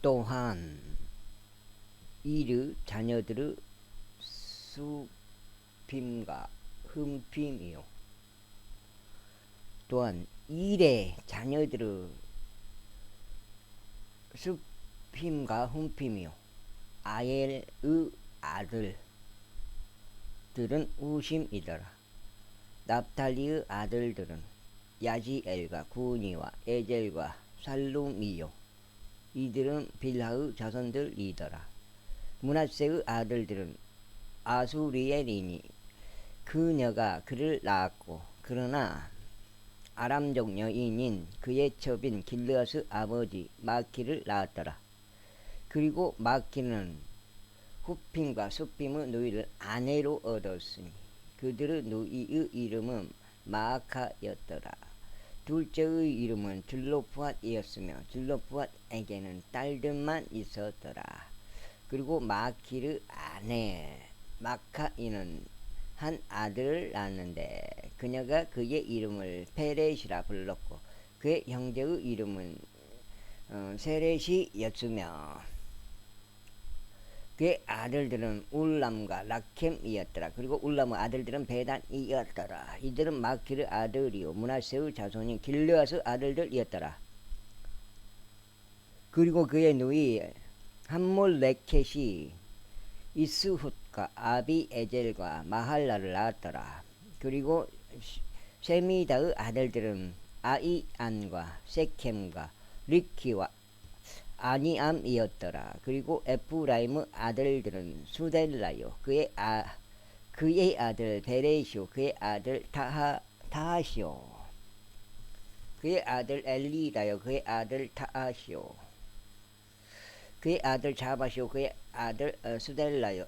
또한 이르 자녀들의 수핌과 흠핌이요. 또한 일의 자녀들의 수핌과 흠핌이요. 아엘의 아들들은 우심이더라. 납달리의 아들들은 야지엘과 구니와 에젤과 살룸이요. 이들은 빌하의 자손들이더라. 므낫세의 아들들은 아수리엘이니 그녀가 그를 낳았고, 그러나 아람족 여인인 그의 첩인 길르앗의 아버지 마키를 낳았더라. 그리고 마키는 후핌과 수핌의 누이를 아내로 얻었으니 그들의 누이의 이름은 마아카였더라. 둘째의 이름은 줄로푸앗이었으며 줄로푸앗에게는 딸들만 있었더라. 그리고 마키의 아내 마카이는 한 아들을 낳았는데 그녀가 그의 이름을 페렛이라 불렀고, 그의 형제의 이름은 세렛이었으며 그의 아들들은 울람과 라켐이었더라. 그리고 울람의 아들들은 베단이었더라. 이들은 마키의 아들이요 므낫세의 자손인 길르앗의 아들들이었더라. 그리고 그의 누이 함몰레켓이 이스훗과 아비에젤과 마할라를 낳았더라. 그리고 세미다의 아들들은 아이안과 세켐과 리키와 아니암이었더라. 그리고 에프라임의 아들들은 수델라요 그의 아들 베레시오 그의 아들 타하시오 그의 아들 엘리다요 그의 아들 타하시오 그의 아들 자바시오 그의 아들 수델라요.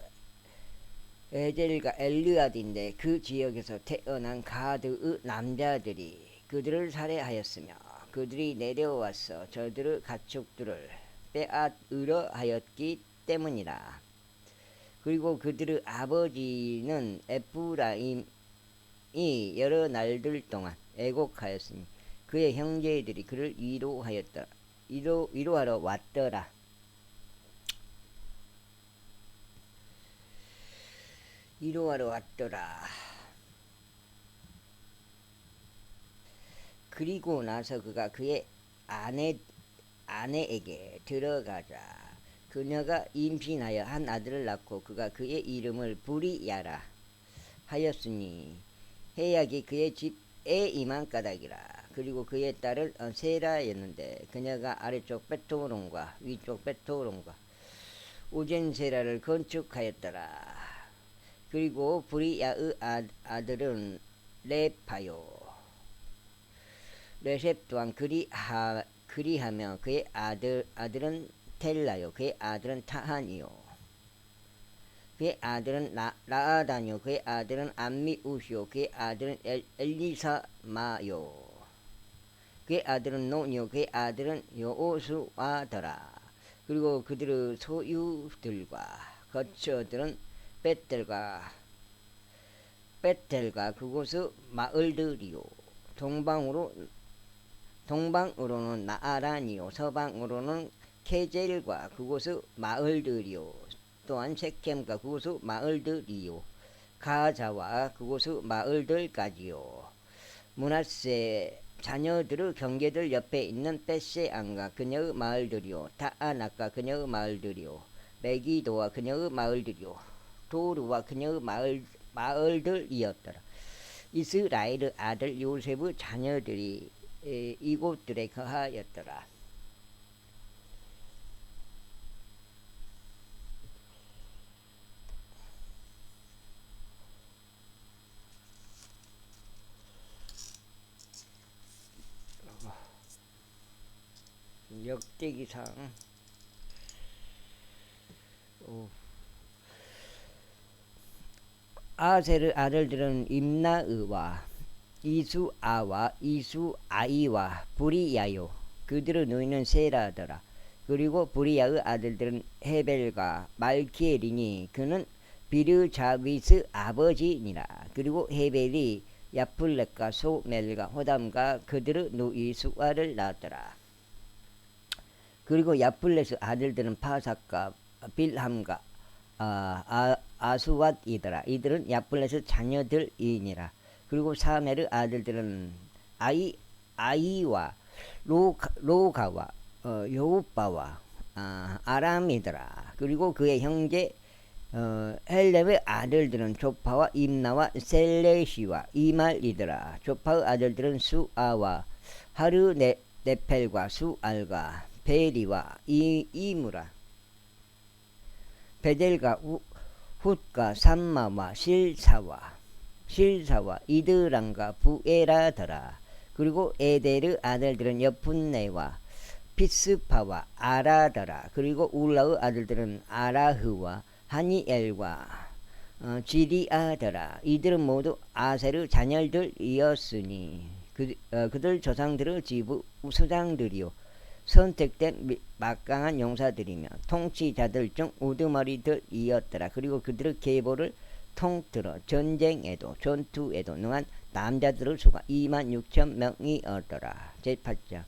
에젤과 엘르앗인데 그 지역에서 태어난 가드의 남자들이 그들을 살해하였으며 그들이 내려와서 저들의 가축들을 빼앗으려 하였기 때문이라. 그리고 그들의 아버지는 에프라임이 여러 날들 동안 애곡하였으니 그의 형제들이 그를 위로하러 왔더라. 그리고 나서 그가 그의 아내에게 들어가자 그녀가 임신하여 한 아들을 낳고 그가 그의 이름을 부리야라 하였으니 해약이 그의 집에 이만까닭이라. 그리고 그의 딸은 세라였는데 그녀가 아래쪽 베토론과 위쪽 베토론과 우젠세라를 건축하였더라. 그리고 부리야의 아들은 레파요 레셉 또한 그리하며 그의 아들은 텔라요 그의 아들은 타한이요 그의 아들은 라아다뇨 그의 아들은 암미우시요 그의 아들은 엘리사마요 그의 아들은 노니요 그의 아들은 여호수아더라. 그리고 그들의 소유들과 거처들은 벳델과 그곳의 마을들이요 동방으로는 나아란이요 서방으로는 케젤과 그곳의 마을들이요 또한 세켐과 그곳의 마을들이요 가자와 그곳의 마을들까지요. 므낫세 자녀들의 경계들 옆에 있는 벳세안과 그녀의 마을들이요 타아낙과 그녀의 마을들이요 메기도와 그녀의 마을들이요 도르와 그녀의 마을들이었더라. 이스라엘의 아들 요셉의 자녀들이 이곳들에 거하였더라. 역대기상 아셀의 아들들은 임나의와 이수아와 이수아이와 부리야요 그들의 누이는 세라더라. 그리고 부리야의 아들들은 헤벨과 말키엘이니 그는 비르자윗의 아버지니라. 그리고 헤벨이 야플렛과 소멜과 호담과 그들의 누이 수아를 낳았더라. 그리고 야플레스 아들들은 파삭과 빌함과 아수왓이더라. 이들은 야플레스 자녀들이니라. 그리고 사메르 아들들은 아이와 로가와 여우바와 아람이더라. 그리고 그의 형제 헬렙의 아들들은 조파와 임나와 셀레시와 이말이더라. 조파의 아들들은 수아와 하르네펠과 수알과 베리와 이무라. 베델과 훗과 삼마와 실사와 이드람과 부에라더라. 그리고 에델의 아들들은 여푼네와 피스파와 아라더라. 그리고 울라의 아들들은 아라흐와 하니엘과 지리아더라. 이들은 모두 아셀의 자녀들이었으니 그들 조상들의 지부 수장들이요 선택된 막강한 용사들이며 통치자들 중 우두머리들이었더라. 그리고 그들의 계보를 통틀어 전투에도 능한 남자들의 수가 26,000명이었더라. 제8장.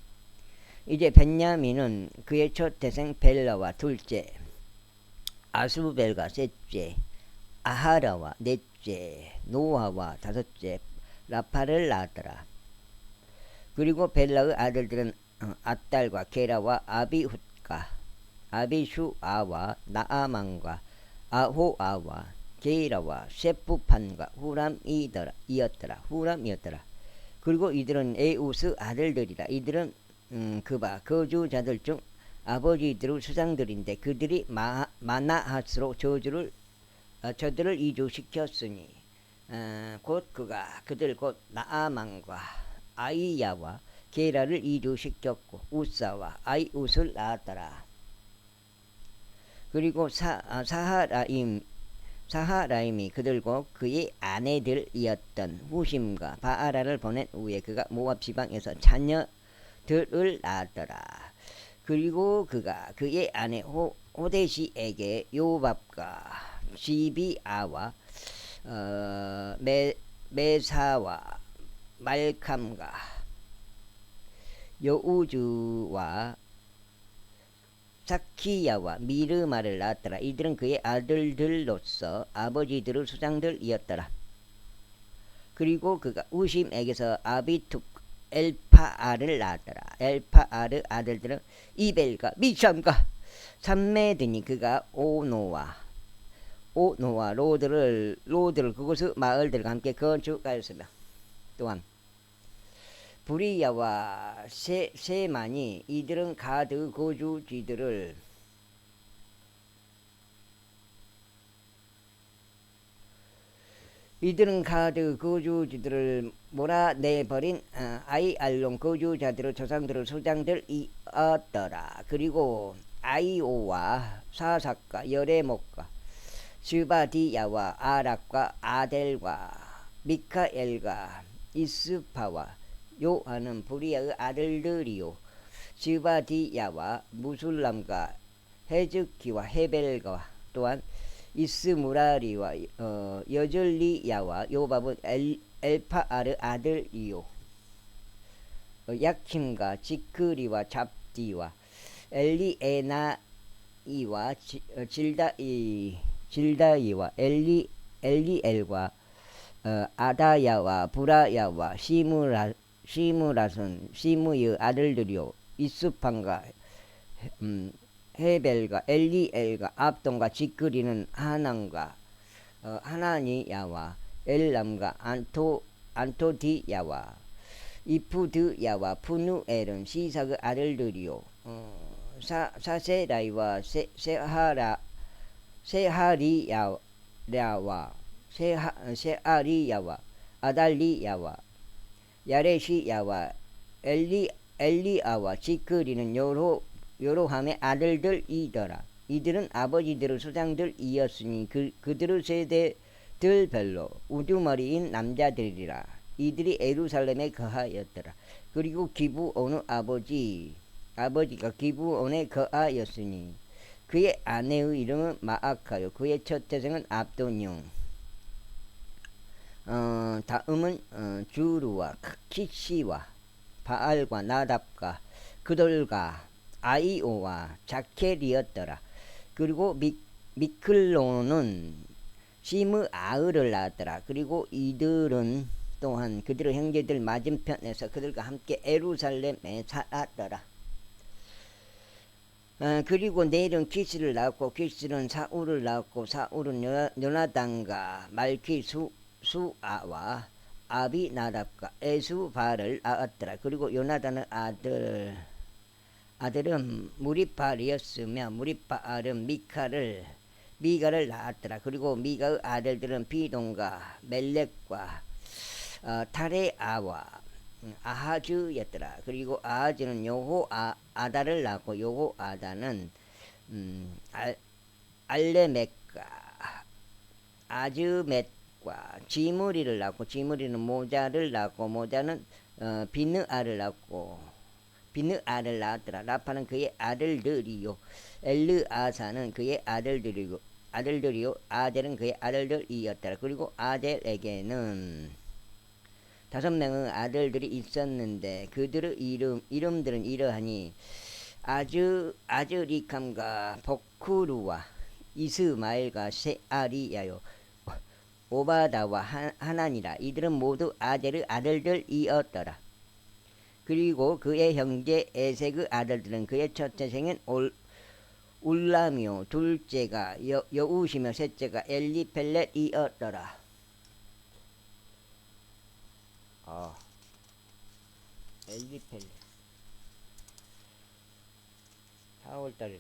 이제 벤야민은 그의 첫 태생 벨라와 둘째 아수벨과 셋째 아하라와 넷째 노아와 다섯째 라파를 낳았더라. 그리고 벨라의 아들들은 앗달과 게라와 아비훗과 아비슈아와 나아만과 아호아와 게이라와 셰프판과 후람이었더라. 그리고 이들은 에우스 아들들이라. 이들은 그바 거주자들 중 아버지들의 수장들인데 그들이 마나핫으로 저들을 이주시켰으니 그들 곧 나아만과 아이야와 게라를 이주시켰고 우사와 아이웃을 낳았더라. 그리고 사하라임이 그들과 그의 아내들이었던 후심과 바아라를 보낸 후에 그가 모압 지방에서 자녀들을 낳았더라. 그리고 그가 그의 아내 호데시에게 요밥과 시비아와 메사와 말캄과 여우주와 사키야와 미르마를 낳았더라. 이들은 그의 아들들로서 아버지들의 수장들이었더라. 그리고 그가 우심에게서 아비툭 엘파알을 낳았더라. 엘파알의 아들들은 이벨과 미샴과 삼메드니 그가 오노와 로드를 그곳의 마을들과 함께 건축하였으며 또한 부리야와 세만이 이들은 가드 거주지들을 몰아내버린 아이알론 거주자들의 조상들의 수장들이었더라. 그리고 아이오와 사삭과 여레목과 스바디야와 아락과 아델과 미카엘과 이스파와 요한은 부리아의 아들들이요 스바디야와 무술람과 헤즈키와 헤벨과 또한 이스무라리와 여절리야와 요밥은 엘파알의 아들이요 야킴과 지크리와 잡디와 엘리에나이와 질다이와 엘리엘과 아다야와 부라야와 시무의 아들들이요 이스판과 헤벨과 엘리엘과 압돈과 지크리는 하난과 하나니야와 엘람과 안토디야와 이푸드야와 푸누엘은 시삭의 아들들이요 사세라이와 세하리야와 아달리야와 야레시야와 엘리아와 지크리는 여로함의 아들들이더라. 이들은 아버지들의 수장들이었으니 그들의 세대들별로 우두머리인 남자들이라. 이들이 예루살렘에 거하였더라. 그리고 기브온의 아버지가 기브온에 거하였으니 그의 아내의 이름은 마아카요 그의 첫 태생은 압도뇽. 다음은 주루와 키시와 바알과 나답과 그돌과 아이오와 자켈이었더라. 그리고 미클로는 시므아을을 낳았더라. 그리고 이들은 또한 그들의 형제들 맞은편에서 그들과 함께 에루살렘에 살았더라. 그리고 넬은 키스를 낳았고 키스는 사울을 낳았고 사울은 요나단과 말키수아와 아비나답과 에수바를 낳았더라. 그리고 요나단의 아들은 무리팔이었으며 무리팔은 미가를 낳았더라. 그리고 미가의 아들들은 비동과 멜렉과 타레아와 아하즈였더라. 그리고 아하즈는 여호아다를 낳고 여호아다는 알레멕과 아즈멧과 지므리를 낳고 지므리는 모자를 낳고 모자는 비느아를 낳고 비느아를 낳았더라. 라파는 그의 아들들이요 엘르아사는 그의 아들들이요 아델은 그의 아들들이었더라. 그리고 아델에게는 5명의 아들들이 있었는데 그들의 이름들은 이러하니 아즈리캄과 복쿠루와 이스마엘과 세아리야요 오바다와 하나니라. 이들은 모두 아델의 아들들이었더라. 그리고 그의 형제 에색의 아들들은 그의 첫째 생은 울람이요 둘째가 여우시며 셋째가 엘리펠렛이었더라. 엘리펠렛 4월달에는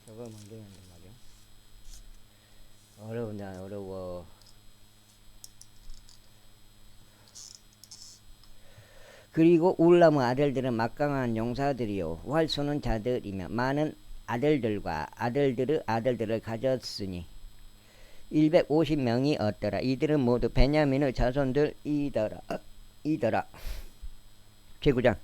저거 만들었단 말이야. 어려워. 그리고 울람의 아들들은 막강한 용사들이요 활 쏘는 자들이며 많은 아들들과 아들들의 아들들을 가졌으니 150명이었더라. 이들은 모두 베냐민의 자손들이더라. 제9장.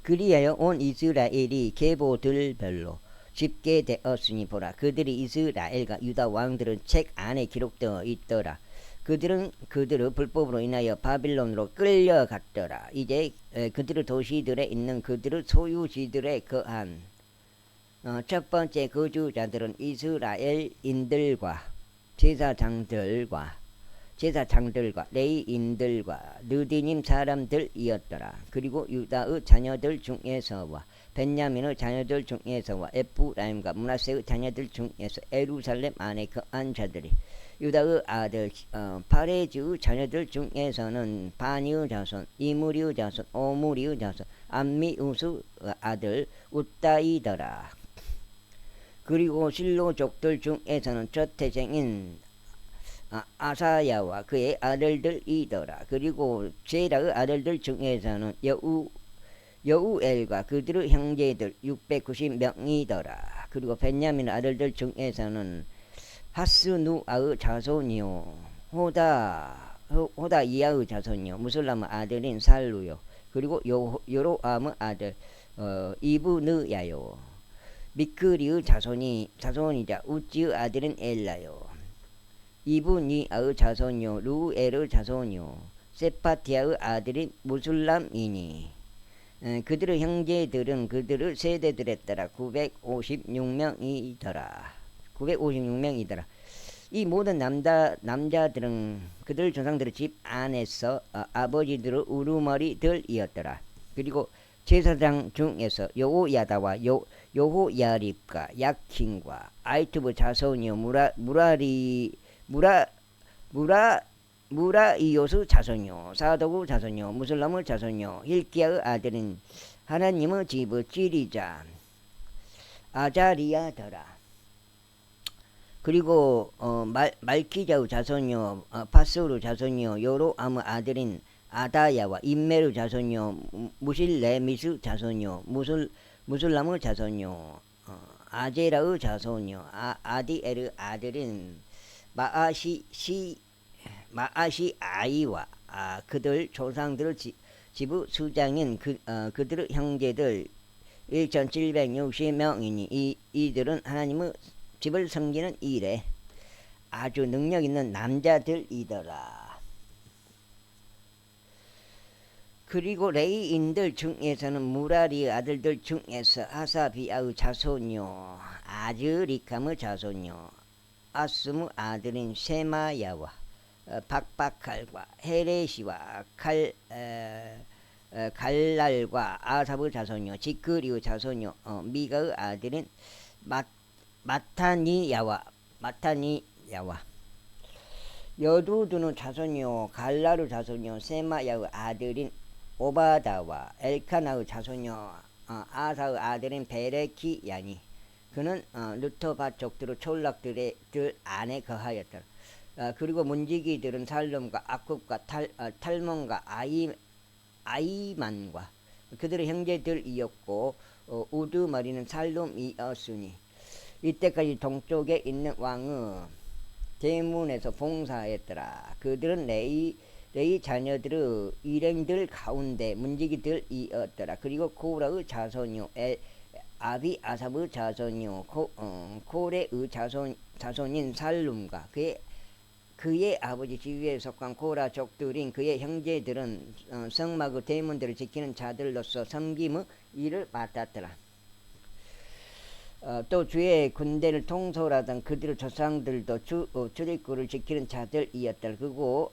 그리하여 온 이스라엘이 계보들별로 집계되었으니 보라. 그들이 이스라엘과 유다 왕들의 책 안에 기록되어 있더라. 그들은 그들의 불법으로 인하여 바빌론으로 끌려갔더라. 이제 그들의 도시들에 있는 그들의 소유지들에 거한 첫 번째 거주자들은 이스라엘인들과 제사장들과 레위인들과 느디님 사람들이었더라. 그리고 유다의 자녀들 중에서와 벤야민의 자녀들 중에서와 에프라임과 므낫세의 자녀들 중에서 예루살렘 안에 거한 자들이 유다의 아들 파레즈의 자녀들 중에서는 바니의 자손, 이무리의 자손, 오무리의 자손, 암미우스의 아들 웃다이더라. 그리고 실로족들 중에서는 첫 태생인 아사야와 그의 아들들이더라. 그리고 제라의 아들들 중에서는 여우엘과 그들의 형제들 690명이더라. 그리고 벤야민 아들들 중에서는 하스누아의 자손이요 호다이야의 자손이요 무슬람의 아들인 살루요. 그리고 요로암의 아들 이브느야요 미크리의 자손이자 우찌의 아들은 엘라요. 이브니아의 자손이요 루엘의 자손이요 세파티아의 아들이 무술람이니 그들의 형제들은 그들의 세대들에 따라 956명이더라. 이 모든 남자들은 그들 조상들의 집 안에서 아버지들의 우두머리들이었더라. 그리고 제사장 중에서 여호야다와 여호야립과 야킨과 아이투브 자손이요 무라이요스 자손이요 사도구 자손이요 무슬람의 자손이요 힐기야의 아들인 하나님의 집의 지리자 아자리야더라. 그리고 말키자의 자손이요 파스루 자손이요 요로암의 아들인 아다야와 인메르 자손이요 무실레미스 자손이요 무술람의 자손이요 아제라의 자손이요 아디엘의 아들인 마아시 아이와 그들 조상들의 지부 수장인 그들의 형제들 1760명이니 이들은 하나님의 집을 섬기는 일에 아주 능력 있는 남자들이더라. 그리고 레이인들 중에서는 무라리의 아들들 중에서 아사비아의 자손요 아즈리캄의 자손요 아스무 아들인 세마야와 박박칼과 헤레시와 갈랄과 아삽의 자손요 지크리의 자손요 미가의 아들인 마타니야와 여두두는 자손요 갈랄의 자손요 세마야의 아들인 오바다와 엘카나의 자손요 아사의 아들인 베레키야니 그는 루터바 족들의 촌락들 안에 거하였더라. 그리고 문지기들은 살룸과 아굽과 탈몬과 아이만과 그들의 형제들이었고 우두머리는 살룸이었으니 이때까지 동쪽에 있는 왕의 대문에서 봉사했더라. 그들은 레이 자녀들의 일행들 가운데 문지기들이었더라. 그리고 코라의 자손요 아비아삽의 자손요 코레의 자손인 살룸과 그의 아버지 지위에 속한 코라 족들인 그의 형제들은 성막의 대문들을 지키는 자들로서 섬김의 일을 맡았더라. 또 주의 군대를 통솔하던 그들의 조상들도 출입구를 지키는 자들이었더라. 그리고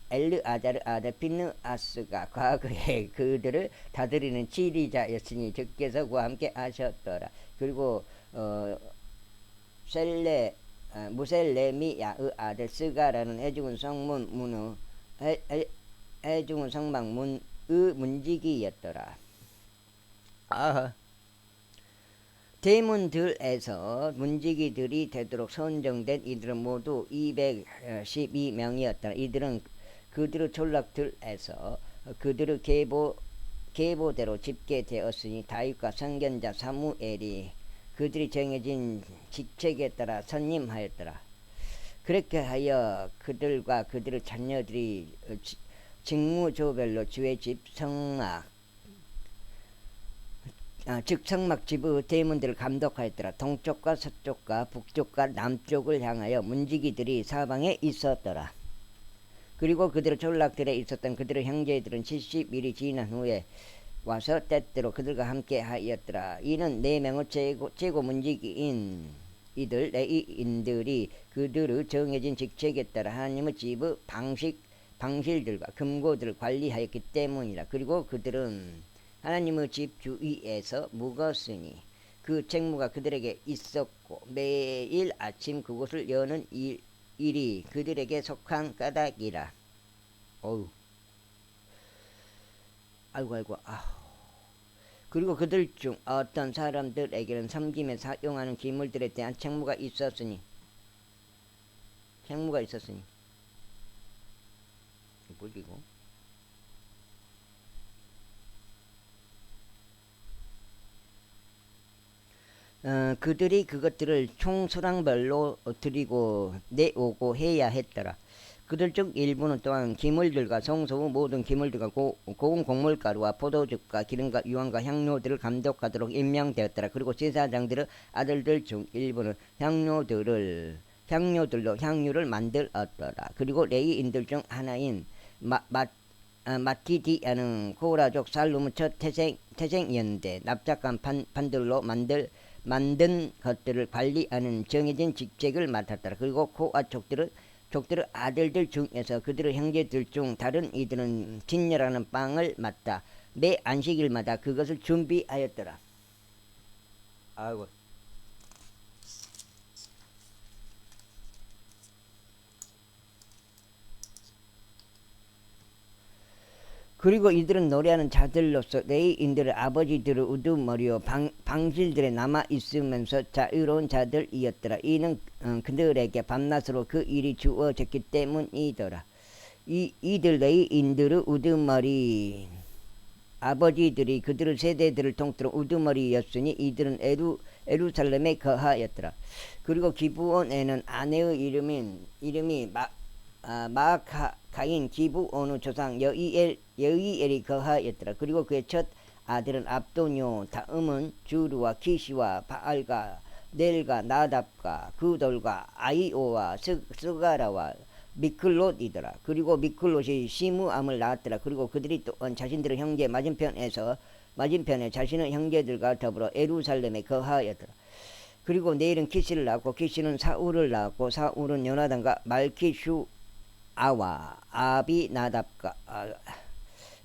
엘르아자르 아들 피느아스가 과거에 그들을 다스리는 지리자였으니 주께서 그와 함께 하셨더라. 그리고 무셀레미야의 아들 스가라는 해중은 성막문의 문지기였더라. 대문들에서 문지기들이 되도록 선정된 이들은 모두 212명이었더라. 이들은 그들의 촌락들에서 그들의 계보대로 집계되었으니 다윗과 선견자 사무엘이 그들이 정해진 직책에 따라 선임하였더라. 그렇게 하여 그들과 그들의 자녀들이 직무조별로 주의 집 성막 즉 성막 집의 대문들을 감독하였더라. 동쪽과 서쪽과 북쪽과 남쪽을 향하여 문지기들이 사방에 있었더라. 그리고 그들의 촌락들에 있었던 그들의 형제들은 70일이 지난 후에 와서 때때로 그들과 함께 하였더라. 이는 4명의 최고 문지기인 이들 레이인들이 그들의 정해진 직책에 따라 하나님의 집의 방실들과 금고들을 관리하였기 때문이라. 그리고 그들은 하나님의 집 주위에서 묵었으니 그 책무가 그들에게 있었고 매일 아침 그곳을 여는 일이 그들에게 속한 까닭이라. 아이고. 그리고 그들 중 어떤 사람들에게는 섬김에 사용하는 기물들에 대한 책무가 있었으니 뭐지 이거? 그들이 그것들을 총수량별로 드리고 내오고 해야 했더라. 그들 중 일부는 또한 기물들과 성소의 모든 기물들과 고운 곡물가루와 포도즙과 기름과 유황과 향료들을 감독하도록 임명되었더라. 그리고 제사장들의 아들들 중 일부는 향료들로 향유를 만들었더라. 그리고 레위인들 중 하나인 마티디아는 고라족 살룸의 첫 태생이었는데 납작한 판들로 만든 것들을 관리하는 정해진 직책을 맡았더라. 그리고 코아 족들의 아들들 중에서 그들의 형제들 중 다른 이들은 진열하는 빵을 맡아 매 안식일마다 그것을 준비하였더라. 아이고. 그리고 이들은 노래하는 자들로서 레위인들의 아버지들의 우두머리요 방실들에 남아 있으면서 자유로운 자들이었더라. 이는 그들에게 밤낮으로 그 일이 주어졌기 때문이더라. 이들 레위인들의 우두머리 아버지들이 그들의 세대들을 통틀어 우두머리였으니 이들은 에루살렘에 거하였더라. 그리고 기브온에는 아내의 이름이 마아카인 기브온의 조상 여이엘이 거하였더라. 그리고 그의 첫 아들은 압도뇨, 다음은 주루와 키시와 바알과 넬과 나답과 그돌과 아이오와 스가라와 미클롯이더라. 그리고 미클롯이 시므암을 낳았더라. 그리고 그들이 또 자신들의 형제 맞은편에 자신의 형제들과 더불어 예루살렘에 거하였더라. 그리고 내일은 키시를 낳고 키시는 사울을 낳았고 사울은 요나단과 말키슈아와 아비나답과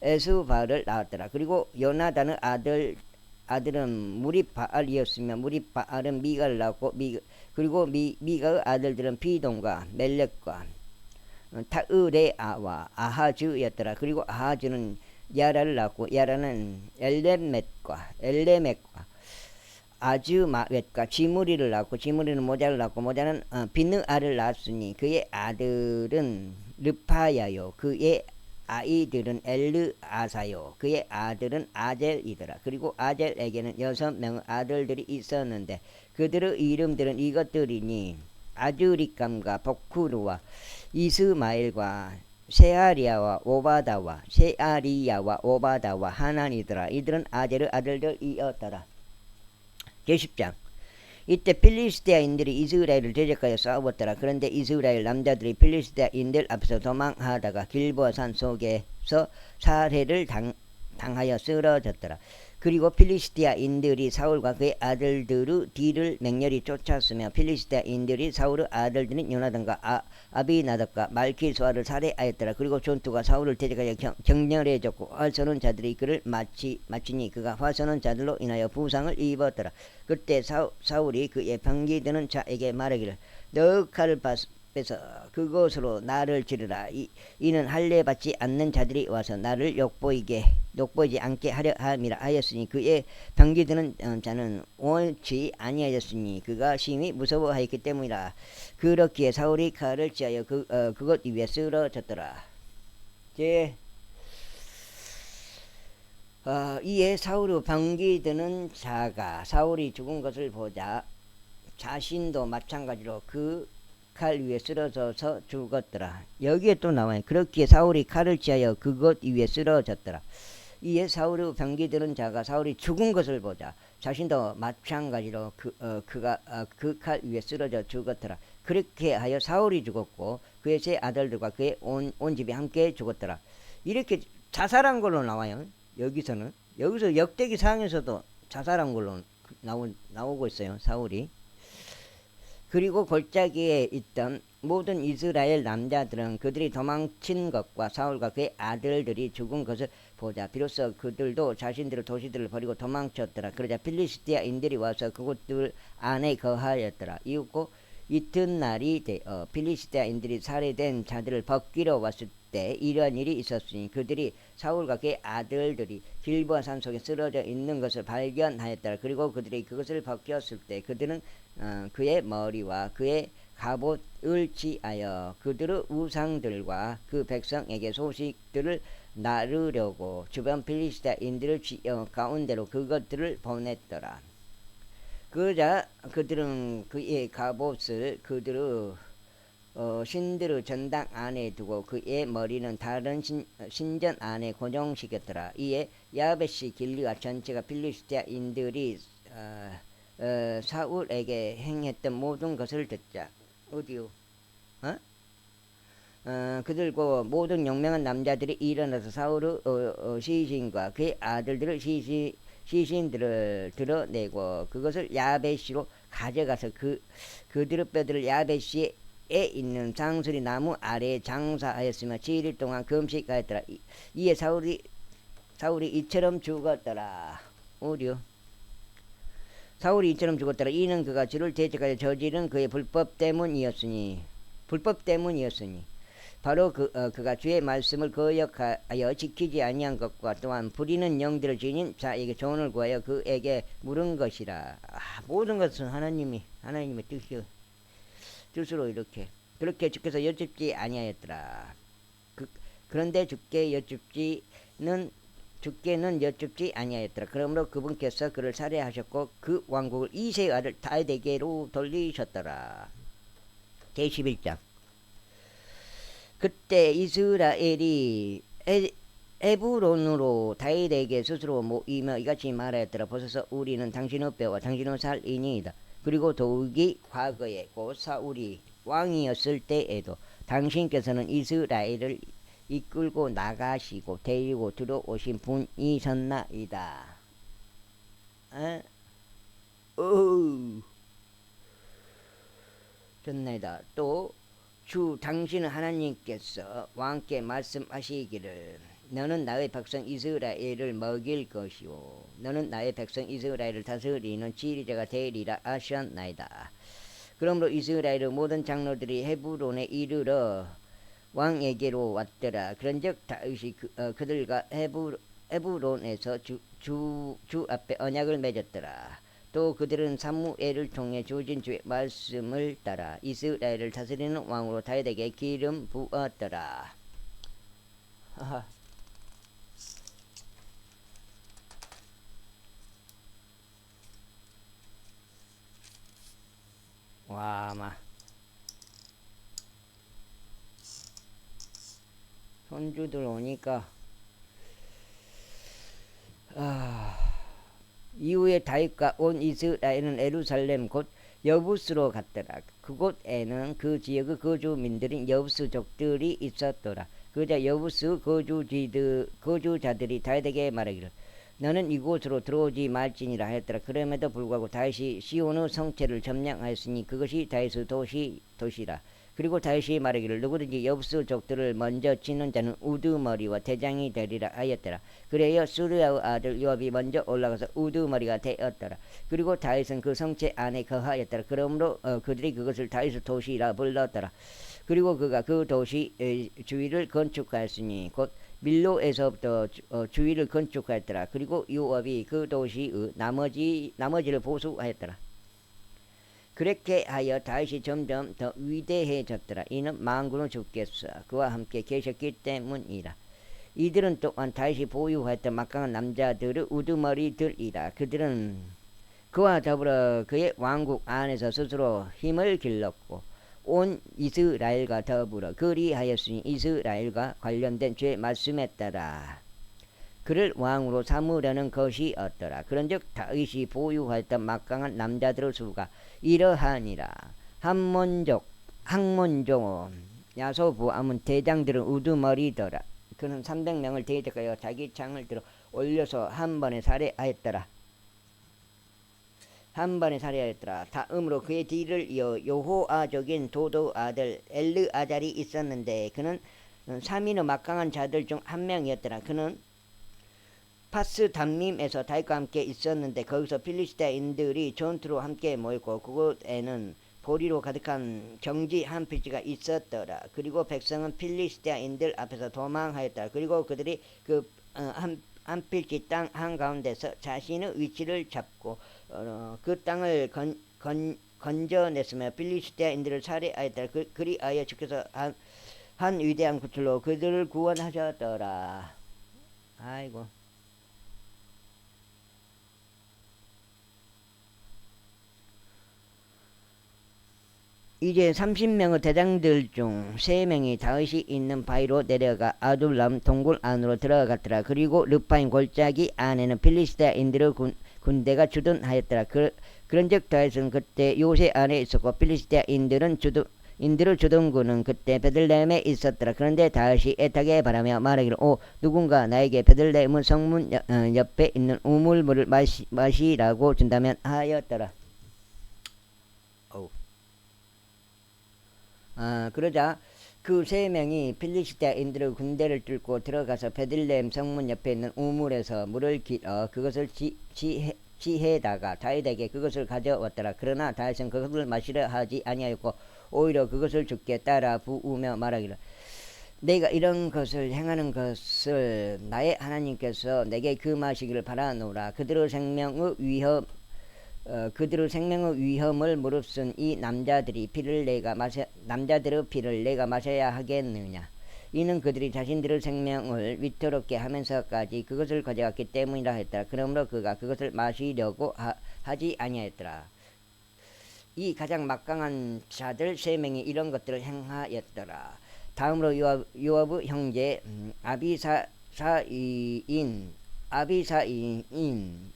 에스바를 낳았더라. 그리고 요나단의 아들은 무리바알이었으며 무리바알은 미가를 낳았고 그리고 미가의 아들들은 비동과 멜렉과 타으레아와 아하즈였더라. 그리고 아하즈는 야라를 낳고 야라는 엘레멧과 아즈마웻과 지무리를 낳고 지무리는 모자를 낳고 모자는 비느아를 낳았으니 그의 아들은 르파야요 그의 아이들은 엘르아사요 그의 아들은 아젤이더라. 그리고 아젤에게는 6명의 아들들이 있었는데 그들의 이름들은 이것들이니 아즈리감과 복후르와 이스마엘과 세아리야와 오바다와 하난이더라. 이들은 아젤의 아들들이었더라. 제10장 이때 필리스티아인들이 이스라엘을 대적하여 싸웠더라. 그런데 이스라엘 남자들이 필리스티아인들 앞에서 도망하다가 길보아산 속에서 살해를 당하여 쓰러졌더라. 그리고 필리스티아인들이 사울과 그의 아들들의 뒤를 맹렬히 쫓았으며 필리스티아인들이 사울의 아들들인 요나단과 아비나답과 말키수아를 살해하였더라. 그리고 전투가 사울을 대적하여 격렬해졌고 화서는 자들이 그를 마치니 그가 화서는 자들로 인하여 부상을 입었더라. 그때 사울이 그의 병기드는 자에게 말하기를 너 칼을 빼서 그것으로 나를 지르라. 이는 할례 받지 않는 자들이 와서 나를 욕보이지 않게 하려 함이라 하였으니 그의 병기드는 자는 옳지 아니하였으니 그가 심히 무서워하였기 때문이라. 그렇기에 사울이 칼을 취하여 그것 위에 쓰러졌더라. 이에 사울의 병기드는 자가 사울이 죽은 것을 보자 자신도 마찬가지로 그 칼 위에 쓰러져서 죽었더라. 여기에 또 나와요. 그렇기에 사울이 칼을 취하여 그것 위에 쓰러졌더라. 이에 사울의 병기드는 자가 사울이 죽은 것을 보자 자신도 마찬가지로 그가 그 칼 위에 쓰러져 죽었더라. 그렇게 하여 사울이 죽었고 그의 세 아들들과 그의 온 집이 함께 죽었더라. 이렇게 자살한 걸로 나와요. 여기서 역대기 상에서도 자살한 걸로 나오고 있어요. 사울이. 그리고 골짜기에 있던 모든 이스라엘 남자들은 그들이 도망친 것과 사울과 그의 아들들이 죽은 것을 보자 비로소 그들도 자신들의 도시들을 버리고 도망쳤더라. 그러자 필리스티아인들이 와서 그곳들 안에 거하였더라. 이윽고 이튿날이 되어 필리스티아인들이 살해된 자들을 벗기러 왔을 때 이러한 일이 있었으니 그들이 사울과 그의 아들들이 길보아 산 속에 쓰러져 있는 것을 발견하였더라. 그리고 그들이 그것을 벗겼을 때 그들은 그의 머리와 그의 갑옷을 취하여 그들의 우상들과 그 백성에게 소식들을 나르려고 주변 필리스티아인들을 가운데로 그것들을 보냈더라. 그러자 그들은 그의 갑옷을 그들의 신들의 전당 안에 두고 그의 머리는 다른 신전 안에 고정시켰더라. 이에 야베시 길리앗 전체가 필리스티아인들이 사울에게 행했던 모든 것을 듣자. 어디요? 그들과 모든 용맹한 남자들이 일어나서 사울의 시신과 그의 아들들의 시신들을 드러내고 그것을 야베시로 가져가서 그들의 뼈들을 야베시에 있는 장수리 나무 아래에 장사하였으며 7일 동안 금식하였더라. 이에 사울이 이처럼 죽었더라. 어디요? 사울이 이처럼 죽었더라. 이는 그가 주를 대적하여 저지른 그의 불법 때문이었으니 바로 그가 주의 말씀을 거역하여 지키지 아니한 것과 또한 부리는 영들을 지닌 자에게 조언을 구하여 그에게 물은 것이라. 모든 것은 하나님의 뜻으로 그렇게 주께서 여쭙지 아니하였더라. 그런데 주께는 여쭙지 아니하였더라. 그러므로 그분께서 그를 살해하셨고 그 왕국을 이새의 아들 다윗에게로 돌리셨더라. 제11장 그때 이스라엘이 에브론으로 다윗에게 스스로 모이며 이같이 말하였더라. 보소서 우리는 당신의 뼈와 당신의 살이니이다. 그리고 도둑이 과거에 곧 사울이 왕이었을 때에도 당신께서는 이스라엘을 이끌고 나가시고 데리고 들어오신 분이셨나이다. 좋나이다. 또 주 당신 하나님께서 왕께 말씀하시기를 너는 나의 백성 이스라엘을 먹일 것이요 너는 나의 백성 이스라엘을 다스리는 지휘자가 되리라 하셨나이다. 그러므로 이스라엘의 모든 장로들이 헤브론에 이르러 왕에게로 왔더라. 그런즉 다윗이 그들과 헤브론에서 주 앞에 언약을 맺었더라. 또 그들은 사무엘을 통해 주어진 주의 말씀을 따라 이스라엘을 다스리는 왕으로 다윗에게 기름 부었더라. 와, 손주들 오니까 이후에 다윗과 온 이스라엘은 예루살렘 곧 여부스로 갔더라. 그곳에는 그 지역의 거주민들인 여부스족들이 있었더라. 그자 여부스 거주자들이 다윗에게 말하기를 너는 이곳으로 들어오지 말지니라 하였더라. 그럼에도 불구하고 다윗이 시온의 성체를 점령하였으니 그것이 다윗의 도시라. 그리고 다윗이 말하기를 누구든지 여부스족들을 먼저 치는 자는 우두머리와 대장이 되리라 하였더라. 그래야 수르야의 아들 요압이 먼저 올라가서 우두머리가 되었더라. 그리고 다윗은 그 성체 안에 거하였더라. 그러므로 그들이 그것을 다윗의 도시라 불렀더라. 그리고 그가 그 도시 주위를 건축하였으니 곧 밀로에서부터 주위를 건축하였더라. 그리고 요압이 그 도시의 나머지를 보수하였더라. 그렇게 하여 다윗이 점점 더 위대해졌더라. 이는 만군의 주께서 그와 함께 계셨기 때문이라. 이들은 또한 다윗이 보유하였던 막강한 남자들의 우두머리들이라. 그들은 그와 더불어 그의 왕국 안에서 스스로 힘을 길렀고 온 이스라엘과 더불어 그리하였으니 이스라엘과 관련된 죄 말씀에 따라 그를 왕으로 삼으려는 것이었더라. 그런즉 다윗이 보유하였던 막강한 남자들의 수가 이러하니라. 항몬족 야소부암은 대장들은 우두머리더라. 그는 300명을 대적하여 자기 창을 들어 올려서 한 번에 살해하였더라. 다음으로 그의 뒤를 이어 여호아족인 도도 아들 엘르아잘이 있었는데 그는 3인의 막강한 자들 중 한 명이었더라. 그는 파스 담밈에서 다윗과 함께 있었는데 거기서 필리스타인들이 전투로 함께 모였고 그곳에는 보리로 가득한 경지 한 필지가 있었더라. 그리고 백성은 필리스타인들 앞에서 도망하였다. 그리고 그들이 한 필지 땅 한가운데서 자신의 위치를 잡고 그 땅을 건져냈으며 필리스타인들을 살해하였다. 그리하여 주께서 한 위대한 구출로 그들을 구원하셨더라. 아이고. 이제 30명의 대장들 중 3명이 다윗이 있는 바위로 내려가 아둘람 동굴 안으로 들어갔더라. 그리고 르파임 골짜기 안에는 필리스타인들의 군대가 주둔하였더라. 그런즉 다윗은 그때 요새 안에 있었고 필리스타인들의 주둔군은 그때 베들레헴에 있었더라. 그런데 다윗이 애타게 바라며 말하기를 누군가 나에게 베들레헴 성문 옆에 있는 우물물을 마시라고 준다면 하였더라. 그러자 그 3명이 필리스타인들의 군대를 뚫고 들어가서 베들레헴 성문 옆에 있는 우물에서 물을 길어 그것을 취해다가 다윗에게 그것을 가져왔더라. 그러나 다윗은 그것을 마시려 하지 아니하였고 오히려 그것을 주께 따라 부으며 말하기를 내가 이런 것을 행하는 것을 나의 하나님께서 내게 금하시기를 바라노라. 그들의 생명의 위험을 무릅쓴 이 남자들의 피를 내가 마셔야 하겠느냐. 이는 그들이 자신들의 생명을 위태롭게 하면서까지 그것을 가져갔기 때문이라 했더라. 그러므로 그가 그것을 마시려고 하지 아니하였더라. 이 가장 막강한 자들 3명이 이런 것들을 행하였더라. 다음으로 요압의 형제 아비사이인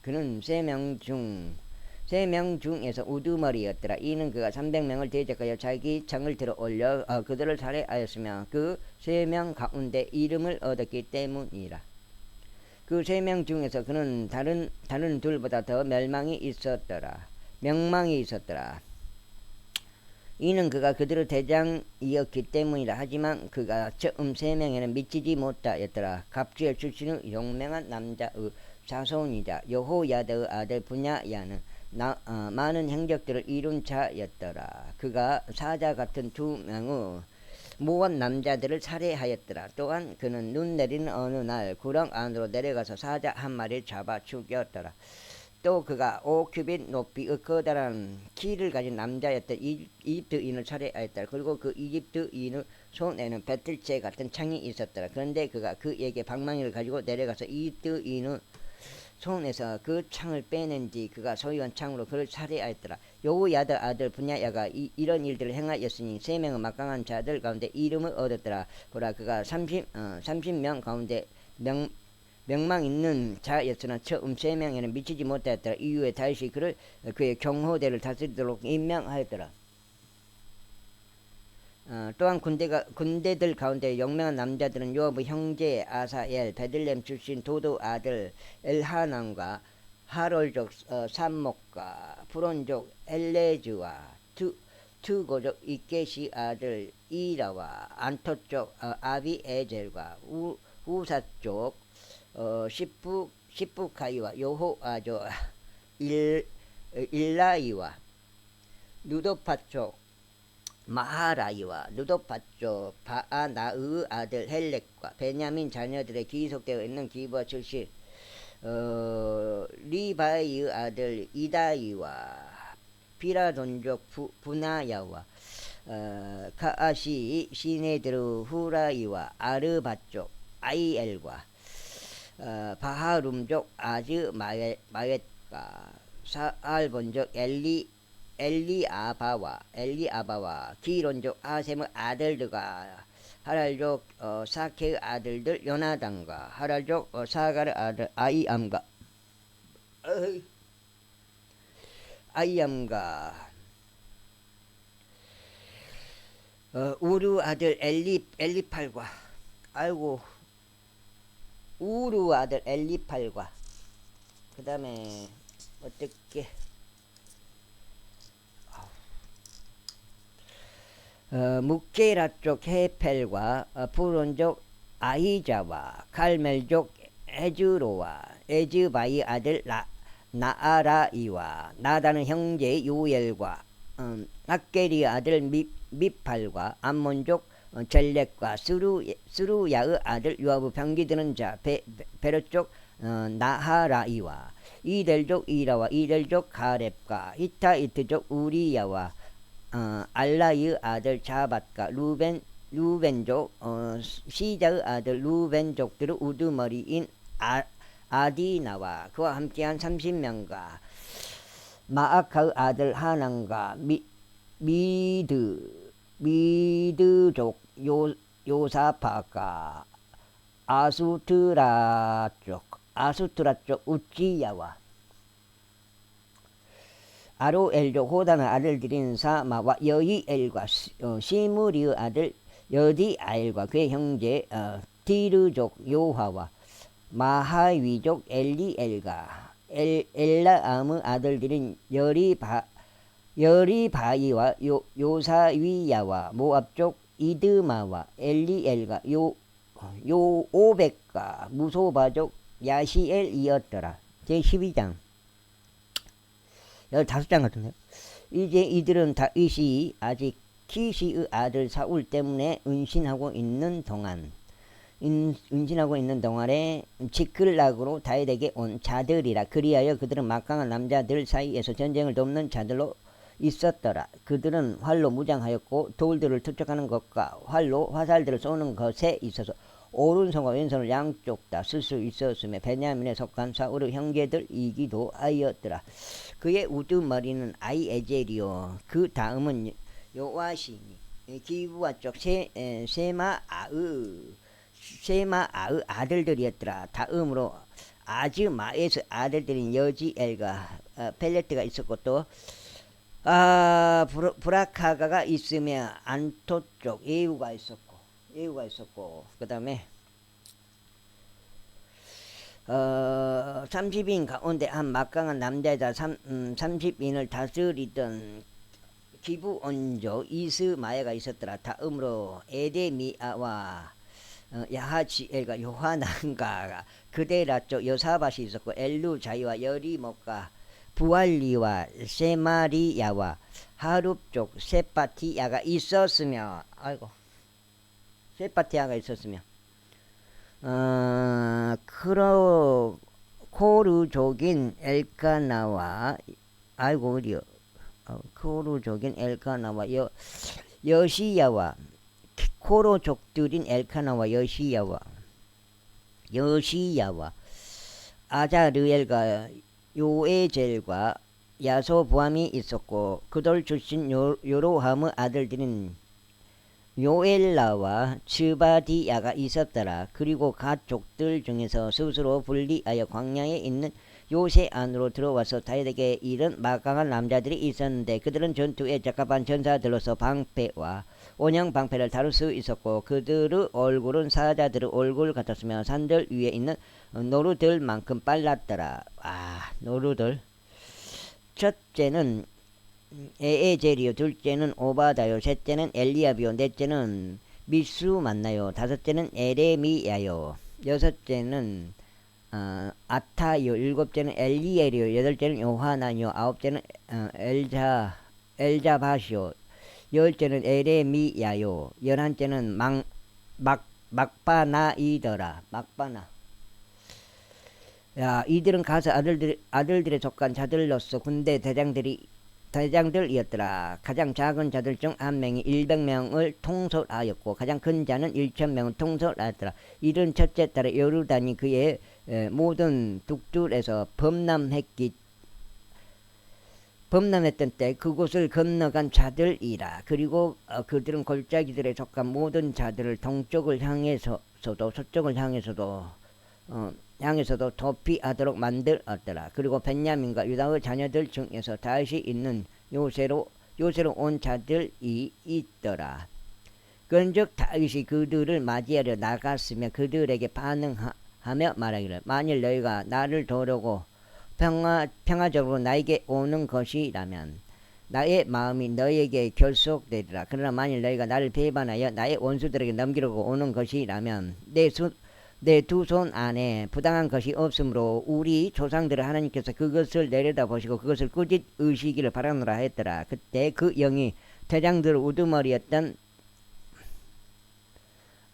그는 3명 중 세 명 중에서 우두머리였더라. 이는 그가 300명을 대적하여 자기 창을 들어 올려 그들을 살해하였으며 그 세 명 가운데 이름을 얻었기 때문이라. 그 세 명 중에서 그는 다른 둘보다 더 멸망이 있었더라. 이는 그가 그들의 대장이었기 때문이라. 하지만 그가 처음 세 명에는 미치지 못하였더라. 갑주의 출신의 용맹한 남자의 자손이자 여호야다의 아들 분야야는 많은 행적들을 이룬 자였더라. 그가 사자 같은 2명의 모압 남자들을 살해하였더라. 또한 그는 눈 내리는 어느 날 구렁 안으로 내려가서 사자 한 마리를 잡아 죽였더라. 또 그가 5규빗 높이의 커다란 키를 가진 남자였던 이집트인을 살해하였더라. 그리고 그 이집트인의 손에는 배틀채 같은 창이 있었더라. 그런데 그가 그에게 방망이를 가지고 내려가서 이집트인의 손에서 그 창을 빼낸 뒤 그가 소유한 창으로 그를 살해하였더라. 여호야다 아들 분야야가 이런 일들을 행하였으니 3명의 막강한 자들 가운데 이름을 얻었더라. 보라, 그가 30명 가운데 명망 있는 자였으나 처음 3명에는 미치지 못하였더라. 이후에 다시 그를 그의 경호대를 다스리도록 임명하였더라. 또한 군대들 가운데 용맹한 남자들은 요압의 형제 아사엘, 베들렘 출신 도도 아들 엘하난과 하롤족 삼목과 프론족 엘레즈와 투고족 이케시 아들 이라와 안토족 아비에젤과 우사족 시프카이와 여호아족 일라이와 누도파족 마하라이와 누도파족 바아나의 아들 헬렉과 베냐민 자녀들의 기속되어 있는 기브아 출신 리바이의 아들 이다이와 피라돈족 부나야와 카아시 시네드르 후라이와 아르바족 아이엘과 바하룸족 아즈 마웻과 사알본족 엘리아바와 기론족 아셈의 아들들과 하랄족 사케의 아들들 요나단과 하랄족 사갈의 아들 아이암과 우루 아들 엘리팔과 우루 아들 엘리팔과 그 다음에 어떻게 묵게라 쪽 헤펠과 푸론족 아히자와 갈멜족 에즈로와 에즈바이 아들 나아라이와 나다는 형제 요엘과 악게리 아들 미팔과 암몬족 젤렉과 스루야의 아들 요압의 병기드는 자 베르족 나하라이와 이델족 이라와 이델족 가렙과 히타이트족 우리야와 알라의 아들 자밧과 루벤족 시자의 아들 루벤족들의 우두머리인 아디나와 그와 함께한 30명과 마아카의 아들 하난과 미드족 요사파가 아수트라 쪽 우찌야와 아로엘족 호단의 아들들인 사마와 여이엘과 시무리의 아들 여디아엘과 그의 형제 디르족 요하와 마하위족 엘리엘과 엘라암의 아들들인 여리바이와 요사위야와 모압족 이드마와 엘리엘과 요오백과 무소바족 야시엘이었더라. 제12장 15장 같은데요. 이제 이들은 다윗이 아직 키시의 아들 사울 때문에 은신하고 있는 동안에 지클락으로 다윗에게 온 자들이라. 그리하여 그들은 막강한 남자들 사이에서 전쟁을 돕는 자들로 있었더라. 그들은 활로 무장하였고 돌들을 투척하는 것과 활로 화살들을 쏘는 것에 있어서 오른손과 왼손을 양쪽 다 쓸 수 있었으며 베냐민에 속한 사울의 형제들이기도 하였더라. 그의 우두머리는 아이에젤이요 그 다음은 요아시니 기브아 쪽 세마아의 아들들이었더라. 다음으로 아즈마에서 아들들인 여지엘과 펠레트가 있었고 또 브라카가가 있으면 안토 쪽 예우가 있었고 그 다음에 30인 가운데 한 막강한 남자이다. 30인을 다스리던 기부온조 이스마야가 있었더라. 다음으로 에데미아와 야하지엘과 요하난가가 그데라 쪽 여사밭이 있었고 엘루자이와 여리목과 부알리와 세마리야와 하룹 쪽 세파티야가 있었으며 세파티야가 있었으며 코르족인 엘카나와 어디요? 코르족인 엘카나와 여시야와 코로족들인 엘카나와 여시야와 아자르엘과 요에젤과 야소부함이 있었고 그들 출신 요로함의 아들들인 요엘라와 츠바디야가 있었더라. 그리고 가족들 중에서 스스로 분리하여 광야에 있는 요새 안으로 들어와서 다윗에게 이른 막강한 남자들이 있었는데 그들은 전투에 적합한 전사들로서 방패와 온형 방패를 다룰 수 있었고 그들의 얼굴은 사자들의 얼굴 같았으며 산들 위에 있는 노루들만큼 빨랐더라. 노루들. 첫째는 에에젤이요, 둘째는 오바다요, 셋째는 엘리야비요, 넷째는 미수 만나요, 다섯째는 에레미야요, 여섯째는 아타요, 일곱째는 엘리엘이요, 여덟째는 요하나요, 아홉째는 엘자바시요, 열째는 에레미야요, 열한째는 막바나이더라. 막바나. 야, 이들은 가서 아들들에 속한 자들로서 군대 대장들이었더라. 가장 작은 자들 중 한 명이 100명을 통솔하였고 가장 큰 자는 1000명을 통솔하였더라. 이른 첫째 달에 요르단이 그의 모든 북들에서 범람했던 때 그곳을 건너간 자들이라. 그리고 그들은 골짜기들에 속한 모든 자들을 동쪽을 향해서도 서쪽을 향해서도 도피하도록 만들었더라. 그리고 벤야민과 유다의 자녀들 중에서 다윗이 있는 요새로 온 자들이 있더라. 그런즉 다윗이 그들을 맞이하려 나갔으며 그들에게 반응하며 말하기를 만일 너희가 나를 도우려고 평화적으로 나에게 오는 것이라면 나의 마음이 너희에게 결속되리라. 그러나 만일 너희가 나를 배반하여 나의 원수들에게 넘기려고 오는 것이라면 내 두 손 안에 부당한 것이 없으므로 우리 조상들을 하나님께서 그것을 내려다보시고 그것을 꾸짖 의시기를 바라노라 했더라. 그때 그 영이 대장들 우두머리였던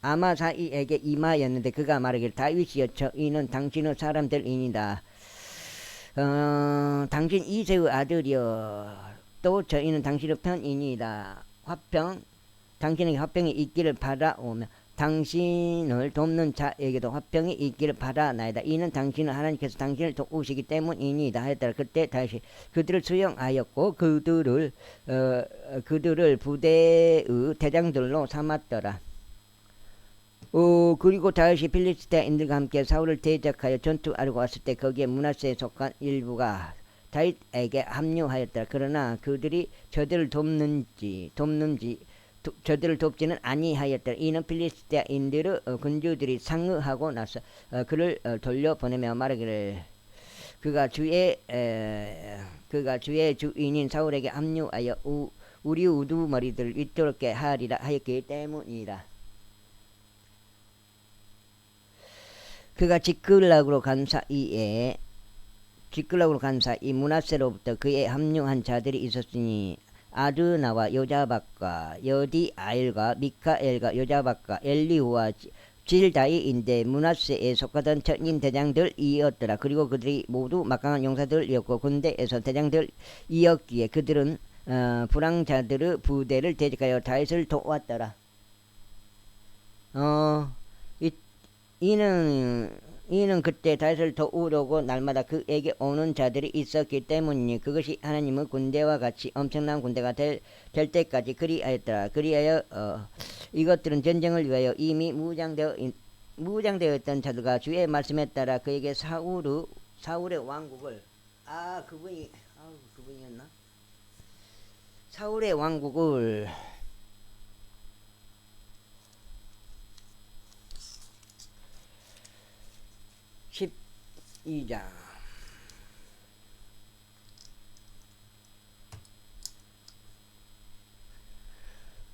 아마사이에게 임하였는데 그가 말하기를 다윗이여 저희는 당신의 사람들이니이다. 당신 이새의 아들이여 또 저희는 당신의 편이니이다. 당신에게 화평이 있기를 바라오며 당신을 돕는 자에게도 화평이 있기를 바라나이다. 이는 당신은 하나님께서 당신을 도우시기 때문이니이다 하였더라. 그때 다시 그들을 수용하였고 그들을 부대의 대장들로 삼았더라. 그리고 다윗이 필리스테인들과 함께 사울을 대적하여 전투하려고 왔을 때 거기에 므낫세에 속한 일부가 다윗에게 합류하였더라. 그러나 그들이 저들을 돕지는 아니하였더라. 이는 필리스테인들의 군주들이 상의하고 나서 그를 돌려보내며 말하기를 그가 주의 주인인 사울에게 합류하여 우리 우두머리들을 위태롭게 하리라 하였기 때문이라. 그가 지클락으로 간 사이 므낫세로부터 그에 합류한 자들이 있었으니 아드나와 요자박과 여디아엘과 미카엘과 요자박과 엘리후와 질다이인데 므낫세에 속하던 천인 대장들이었더라. 그리고 그들이 모두 막강한 용사들이었고 군대에서 대장들이었기에 그들은 불황자들의 부대를 대적하여 다윗을 도왔더라. 이는 그때 다윗을 도우려고 날마다 그에게 오는 자들이 있었기 때문이니 그것이 하나님의 군대와 같이 엄청난 군대가 될 때까지 그리하였더라. 그리하여 이것들은 전쟁을 위하여 이미 무장되어 있던 자들과 주의 말씀에 따라 그에게 사울의 왕국을 그분이었나? 사울의 왕국을 12장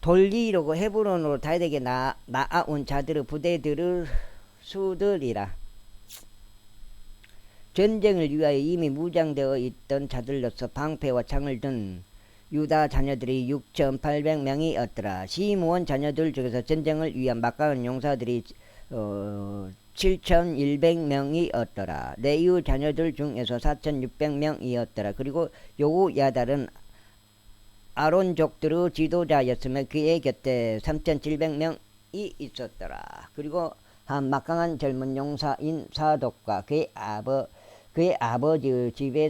돌리려고 헤브론으로 다윗에게 나아온 자들의 부대들의 수들이라. 전쟁을 위하여 이미 무장되어 있던 자들로서 방패와 창을 든 유다 자녀들이 6,800명이었더라. 시므온 자녀들 중에서 전쟁을 위한 막강한 용사들이 7,100명이었더라. 레위 자녀들 중에서 4,600명이었더라. 그리고 여호야달은 아론족들의 지도자였으며 그의 곁에 3,700명이 있었더라. 그리고 한 막강한 젊은 용사인 사독과 그의 아버지의 집에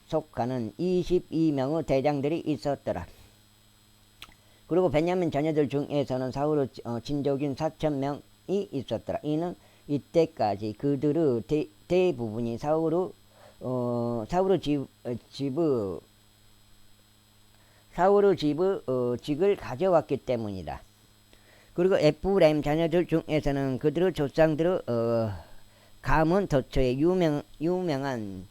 속하는 22명의 대장들이 있었더라. 그리고 베냐민 자녀들 중에서는 사울의 친족인 4,000명이 있었더라. 이는 이때까지 그들의 대부분이 사울의 직을 가져왔기 때문이다. 그리고 에프라임 자녀들 중에서는 그들의 조상들의 가문 도처에 유명한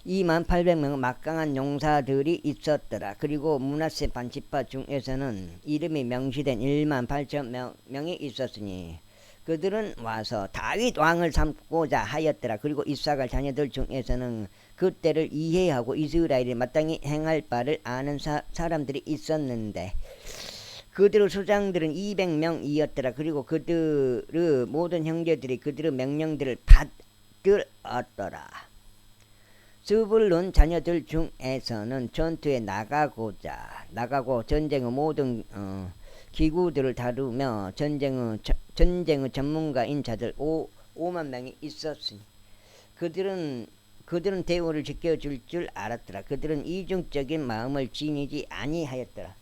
28,000명의 막강한 용사들이 있었더라. 그리고 므낫세 반지파 중에서는 이름이 명시된 18,000명이 있었으니 그들은 와서 다윗 왕을 삼고자 하였더라. 그리고 이사갈 자녀들 중에서는 그 때를 이해하고 이스라엘이 마땅히 행할 바를 아는 사람들이 있었는데 그들의 수장들은 200명이었더라. 그리고 그들의 모든 형제들이 그들의 명령들을 받들었더라. 스불론 자녀들 중에서는 전투에 나가고 전쟁의 모든 기구들을 다루며 전쟁의 전문가인 자들 5만 명이 있었으니 그들은 대우를 지켜줄 줄 알았더라. 그들은 이중적인 마음을 지니지 아니하였더라.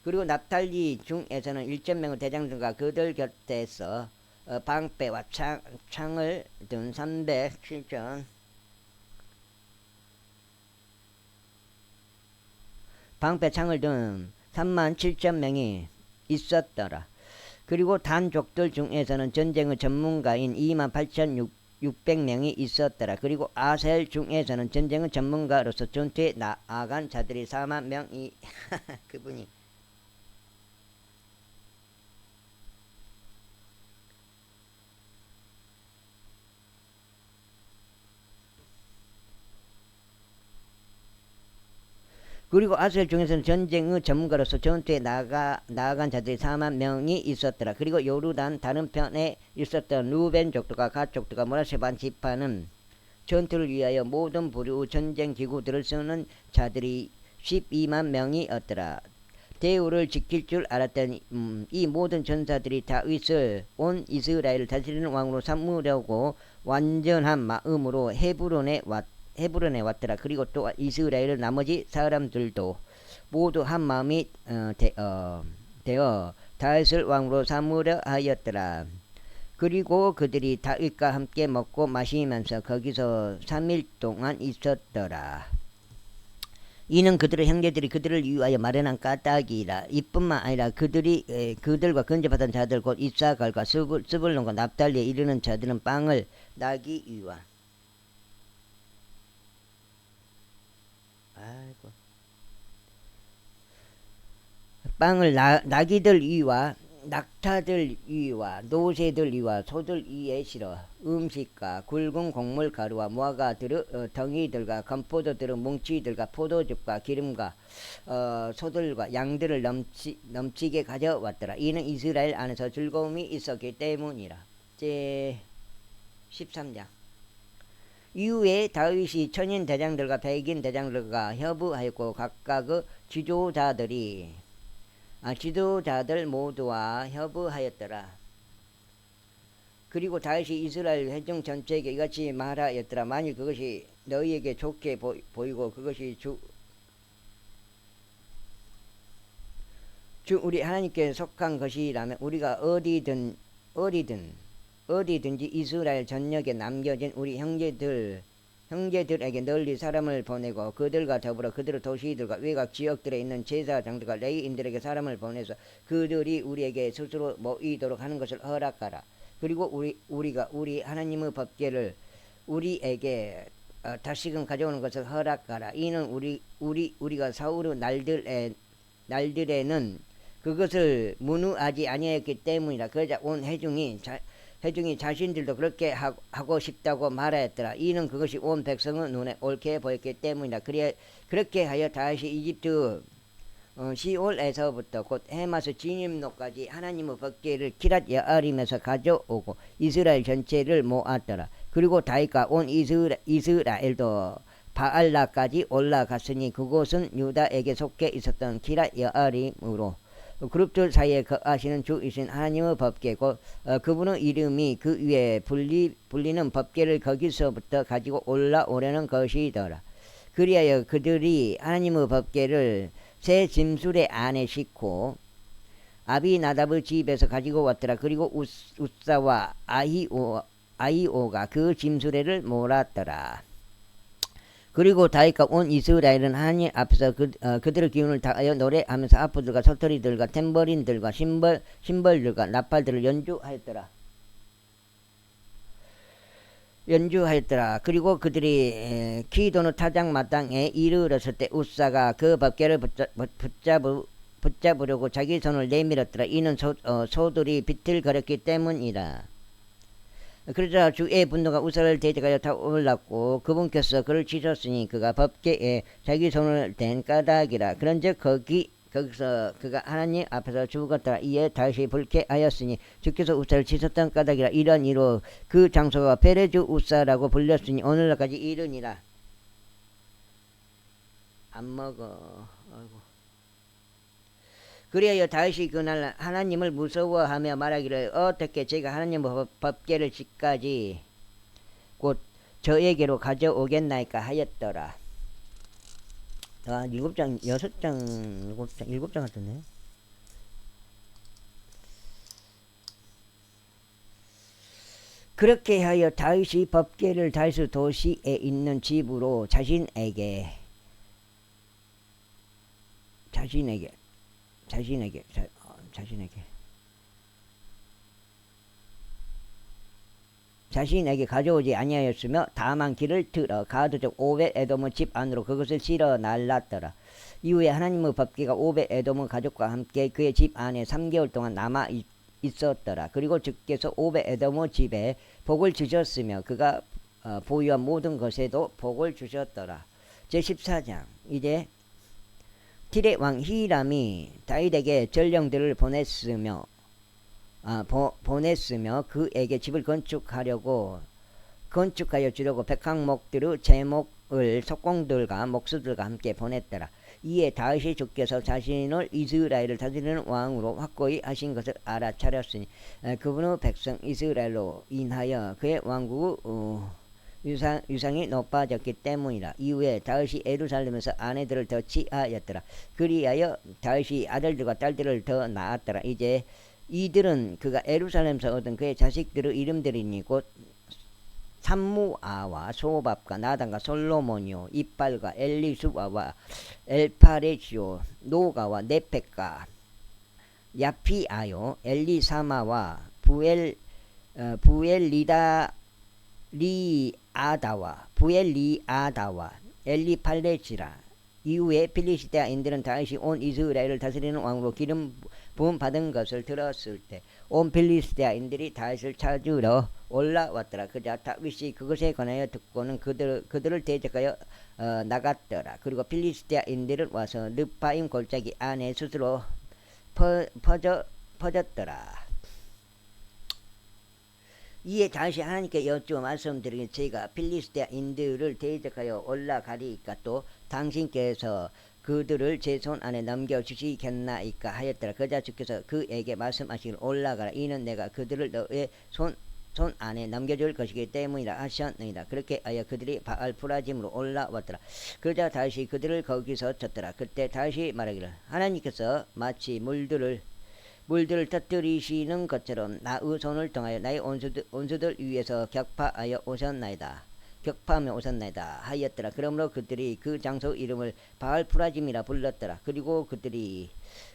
그리고 납달리 중에서는 1,000명의 대장들과 그들 곁에서 방패와 창을 든 307전 방패 창을 든 37,000명이 있었더라. 그리고 단족들 중에서는 전쟁의 전문가인 28,600명이 있었더라. 그리고 아셀 중에서는 전쟁의 전문가로서 전투에 나아간 자들이 4만 명이 그분이 그리고 아셀 중에서는 전쟁의 전문가로서 전투에 나아간 자들이 4만 명이 있었더라. 그리고 요르단 다른 편에 있었던 루벤 족들과 갓 족들과 므낫세 반 지파는 전투를 위하여 모든 부류의 전쟁 기구들을 쓰는 자들이 12만 명이었더라. 대우를 지킬 줄 알았던 이 모든 전사들이 다윗을 온 이스라엘을 다스리는 왕으로 삼으려고 완전한 마음으로 헤브론에 왔더라. 그리고 또 이스라엘 나머지 사람들도 모두 한 마음이 되어 다윗을 왕으로 삼으려 하였더라. 그리고 그들이 다윗과 함께 먹고 마시면서 거기서 3일 동안 있었더라. 이는 그들의 형제들이 그들을 위하여 마련한 까닭이라. 이뿐만 아니라 그들과 근접하던 자들 곧 이사갈과 스불론과 납달리에 이르는 자들은 빵을 나기 위하. 빵을 나기들 위와 낙타들 위와 노새들 위와 소들 위에 실어 음식과 굵은 곡물 가루와 무화과들의 덩이들과 건포도들의 뭉치들과 포도즙과 기름과 소들과 양들을 넘치게 가져왔더라. 이는 이스라엘 안에서 즐거움이 있었기 때문이라. 제 13장. 이후에 다윗이 천인 대장들과 백인 대장들과 협의하였고 각각의 지도자들 모두와 협의하였더라. 그리고 다윗이 이스라엘 회중 전체에게 이같이 말하였더라. 만일 그것이 너희에게 좋게 보이고 그것이 주 우리 하나님께 속한 것이라면 우리가 어디든지 이스라엘 전역에 남겨진 우리 형제들 형제들에게 널리 사람을 보내고 그들과 더불어 그들의 도시들과 외곽 지역들에 있는 제사장들과 레위인들에게 사람을 보내서 그들이 우리에게 스스로 모이도록 하는 것을 허락하라. 그리고 우리가 우리 하나님의 법궤를 우리에게 다시금 가져오는 것을 허락하라. 이는 우리가 사울의 날들에는 그것을 문의하지 아니하였기 때문이라. 그러자 온 회중이 자신들도 그렇게 하고 싶다고 말하였더라. 이는 그것이 온 백성의 눈에 옳게 보였기 때문이라. 그렇게 하여 다시 이집트 시올에서부터 곧 해마스 진입로까지 하나님의 법궤를 기랏 여아림에서 가져오고 이스라엘 전체를 모았더라. 그리고 다윗과 온 이스라엘도 바알라까지 올라갔으니 그곳은 유다에게 속해 있었던 기랏 여아림으로 그룹들 사이에 거하시는 주이신 하나님의 법궤고 그분의 이름이 그 위에 불리는 법궤를 거기서부터 가지고 올라오려는 것이더라. 그리하여 그들이 하나님의 법궤를 새 짐수레 안에 싣고 아비나답의 집에서 가지고 왔더라. 그리고 우사와 아히오가 그 짐수레를 몰았더라. 그리고 다윗과 온 이스라엘은 하나님 앞에서 그들의 기운을 다하여 노래하면서 아프들과 소터리들과 탬버린들과 심벌들과 나팔들을 연주하였더라. 그리고 그들이 기도는 타작 마당에 이르렀을 때 우사가 그 법궤를 붙잡으려고 자기 손을 내밀었더라. 이는 소들이 비틀거렸기 때문이라. 그러자 주의 분노가 우사를 대적하여 타올랐고 그분께서 그를 치셨으니 그가 법궤에 자기 손을 댄 까닭이라. 그런즉 거기서 그가 하나님 앞에서 죽었더라. 이에 다시 불쾌하였으니 주께서 우사를 치셨던 까닭이라. 이런 이로 그 장소가 페레즈 우사라고 불렸으니 오늘날까지 이르니라. 안 먹어. 아이고. 그리하여 다윗이 그날 하나님을 무서워하며 말하기를 어떻게 제가 하나님의 법궤를 집까지 곧 저에게로 가져오겠나이까 하였더라. 7장, 6장, 7장 같은데. 그렇게 하여 다윗이 법궤를 다윗의 도시에 있는 집으로 자신에게 가져오지 아니하였으며 다만 길을 틀어 가드족 오벳 에돔의 집 안으로 그것을 실어 날랐더라. 이후에 하나님의 법궤가 오벳 에돔의 가족과 함께 그의 집 안에 3개월 동안 남아 있었더라. 그리고 주께서 오벳 에돔의 집에 복을 주셨으며 그가 보유한 모든 것에도 복을 주셨더라. 제14장. 이제 틸의 왕 히람이 다윗에게 전령들을 보냈으며 그에게 집을 건축하여 주려고 백항목들의 제목을 석공들과 목수들과 함께 보냈더라. 이에 다윗이 주께서 자신을 이스라엘을 다스리는 왕으로 확고히 하신 것을 알아차렸으니 그분의 백성 이스라엘로 인하여 그의 왕국의 유상이 높아졌기 때문이라. 이후에 다윗이 예루살렘에서 아내들을 더 취하였더라. 그리하여 다윗이 아들들과 딸들을 더 낳았더라. 이제 이들은 그가 예루살렘에서 얻은 그의 자식들의 이름들이니 곧 삼무아와 소밥과 나단과 솔로몬이요 이빨과 엘리수아와 엘파레시오 노가와 네펙과 야피아요 엘리사마와 부엘리아다와 엘리팔레시라. 이후에 필리스테아인들은 다윗이 온 이스라엘을 다스리는 왕으로 기름 부음 받은 것을 들었을 때 온 필리스테아인들이 다윗을 찾으러 올라왔더라. 그자 다윗이 그것에 관하여 듣고는 그들을 대적하여 나갔더라. 그리고 필리스테아인들은 와서 르파임 골짜기 안에 스스로 퍼졌더라. 이에 다시 하나님께 여쭈어 말씀드리니 제가 필리스테아인들을 대적하여 올라가리이까 또 당신께서 그들을 제 손 안에 넘겨주시겠나이까 하였더라. 그자 주께서 그에게 말씀하시길 올라가라. 이는 내가 그들을 너의 손 안에 넘겨줄 것이기 때문이라 하셨느니라. 그렇게 하여 그들이 바알 프라짐으로 올라왔더라. 그러자 다시 그들을 거기서 쳤더라. 그때 다시 말하기를 하나님께서 마치 물들을 터뜨리시는 것처럼 나의 손을 통하여 나의 온수들 위에서 격파하여 오셨나이다. 격파하며 오셨나이다 하였더라. 그러므로 그들이 그 장소 이름을 바알푸라짐이라 불렀더라. 그리고 그들이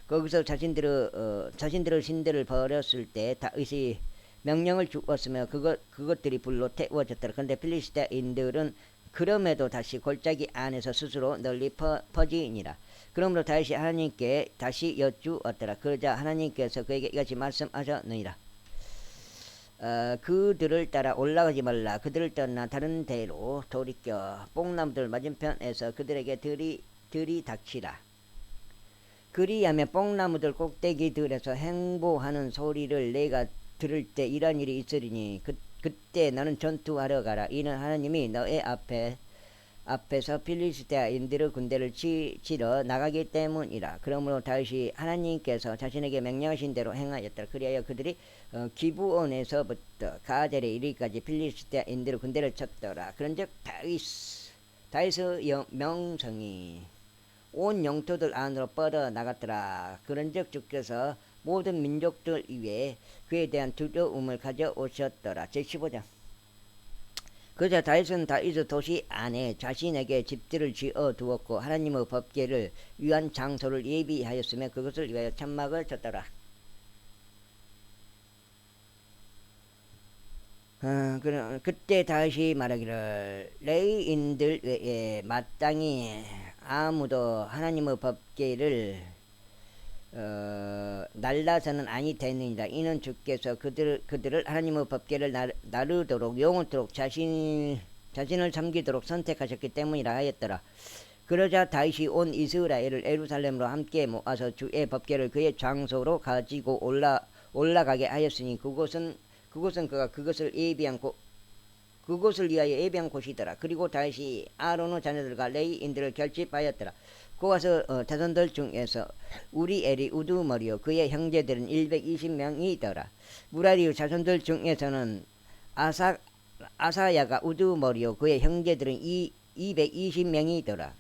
거기서 자신들의 신들을 버렸을 때 다윗이 명령을 주었으며 그것들이 불로 태워졌더라. 그런데 필리스타인들은 그럼에도 다시 골짜기 안에서 스스로 널리 퍼지니라. 그러므로 다윗이 하나님께 다시 여쭈었더라. 그러자 하나님께서 그에게 이같이 말씀하셨느니라. 그들을 따라 올라가지 말라. 그들을 떠나 다른 데로 돌이켜 뽕나무들 맞은편에서 그들에게 들이닥치라. 그리하면 뽕나무들 꼭대기들에서 행보하는 소리를 내가 들을 때 이런 일이 있으리니 그때 너는 전투하러 가라. 이는 하나님이 너의 앞에서 필리스테인들의 군대를 치러 나가기 때문이라. 그러므로 다윗이 하나님께서 자신에게 명령하신 대로 행하였더라. 그리하여 그들이 기브온에서부터 가젤에 이르기까지 필리스테인들의 군대를 쳤더라. 그런즉 다윗의 명성이 온 영토들 안으로 뻗어 나갔더라. 그런즉 주께서 모든 민족들 위에 그에 대한 두려움을 가져오셨더라. 제15장. 그러자 다윗은 다윗의 도시 안에 자신에게 집들을 지어 두었고 하나님의 법궤를 위한 장소를 예비하였으며 그것을 위하여 천막을 쳤더라. 그때 다윗이 말하기를 레위인들 외에 마땅히 아무도 하나님의 법궤를 날라서는 아니 되느니라. 이는 주께서 그들을 하나님의 법궤를 나르도록 영원토록 자신을 섬기도록 선택하셨기 때문이라 하였더라. 그러자 다윗이 온 이스라엘을 예루살렘으로 함께 모아서 주의 법궤를 그의 장소로 가지고 올라가게 하였으니 그곳은 그가 그것을 위하여 예비한 곳이더라. 그리고 다윗이 아론의 자녀들과 레위인들을 결집하였더라. 고아서 자손들 중에서 우리엘이 우두머리요 그의 형제들은 120명이더라. 무라리의 자손들 중에서는 아사야가 우두머리요 그의 형제들은 220명이더라.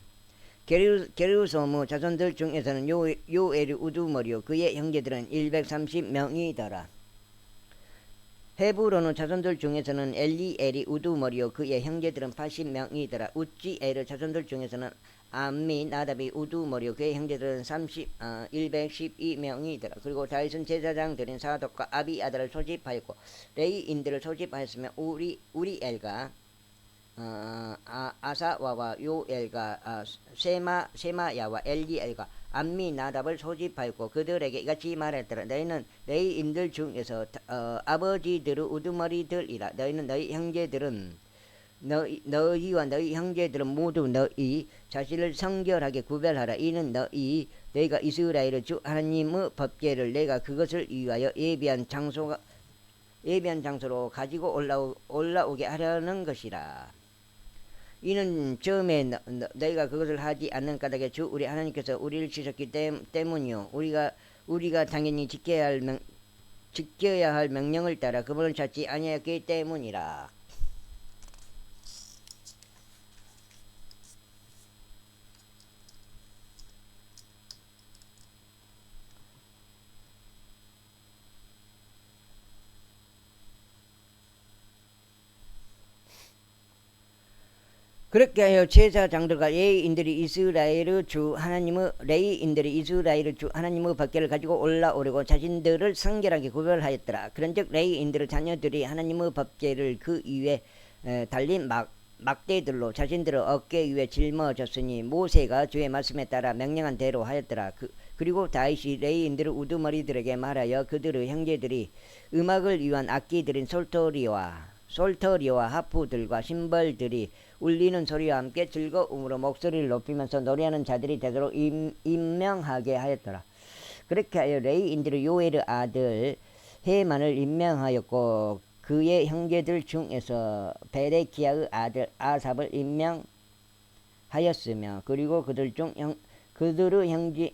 게르소무 자손들 중에서는 요엘이 우두머리요 그의 형제들은 130명이더라. 헤브론의 자손들 중에서는 엘리엘이 우두머리요 그의 형제들은 80명이더라. 우찌엘의 자손들 중에서는 암미나답이 우두머리요 그의 형제들은 112명이더라. 그리고 다윗은 제사장들인 사독과 아비아달을 소집하였고 레위인들을 소집하였으며 우리엘과 아사와와 요엘과 세마야와 엘리엘과 암미나답을 소집하였고 그들에게 이같이 말했더라. 너희는 레위인들 중에서 아버지들의 우두머리들이라. 너희는 너희와 너희 형제들은 모두 너희 자신을 성결하게 구별하라. 이는 너희가 이스라엘의 주 하나님의 법궤를 내가 그것을 위하여 예비한 장소로 가지고 올라오게 하려는 것이라. 이는 처음에 너희가 그것을 하지 않는 까닭에 주 우리 하나님께서 우리를 치셨기 때문이요 우리가 당연히 지켜야 할 명령을 따라 그분을 찾지 아니하였기 때문이라. 그렇게 하여 제사장들과 레위인들이 이스라엘의 주 하나님의 법궤를 가지고 올라오려고 자신들을 성결하게 구별하였더라. 그런즉 레위인들의 자녀들이 하나님의 법궤를 그 위에 달린 막대들로 자신들의 어깨 위에 짊어졌으니 모세가 주의 말씀에 따라 명령한 대로 하였더라. 그리고 다윗이 레위인들의 우두머리들에게 말하여 그들의 형제들이 음악을 위한 악기들인 솔터리와 하프들과 심벌들이 울리는 소리와 함께 즐거움으로 목소리를 높이면서 노래하는 자들이 되도록 임명하게 하였더라. 그렇게 하여 레위인들의 요엘의 아들 헤만을 임명하였고 그의 형제들 중에서 베레키야의 아들 아삽을 임명하였으며 그리고 그들의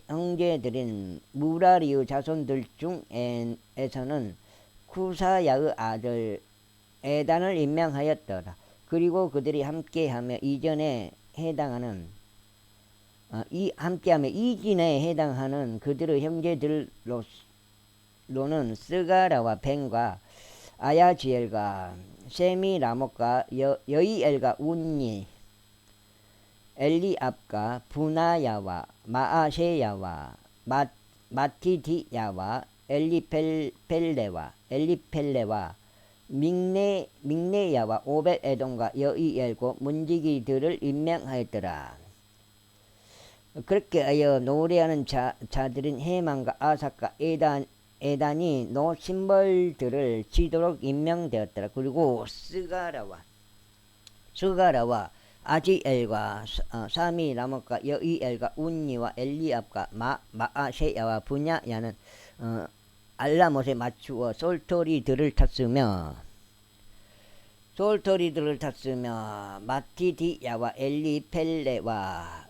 형제들인 무라리의 자손들 중에서는 쿠사야의 아들 에단을 임명하였더라. 그리고 그들이 함께하며 이진에 해당하는 그들의 형제들로는 스가라와 벤과 아야지엘과 세미라못과 여이엘과 운니 엘리압과 부나야와 마아셰야와 마티디야와 엘리펠레와 믹네야와 오벳에돔과 여이엘고 문지기들을 임명하였더라. 그렇게 하여 노래하는 자들은 헤만과 아삭과 에단이 노 심벌들을 치도록 임명되었더라. 그리고 스가라와 아지엘과 사미라못과 여이엘과 운니와 엘리압과 마아셰야와 분야야는 알라못에 맞추어 솔토리들을 탔으며 마티디야와 엘리펠레와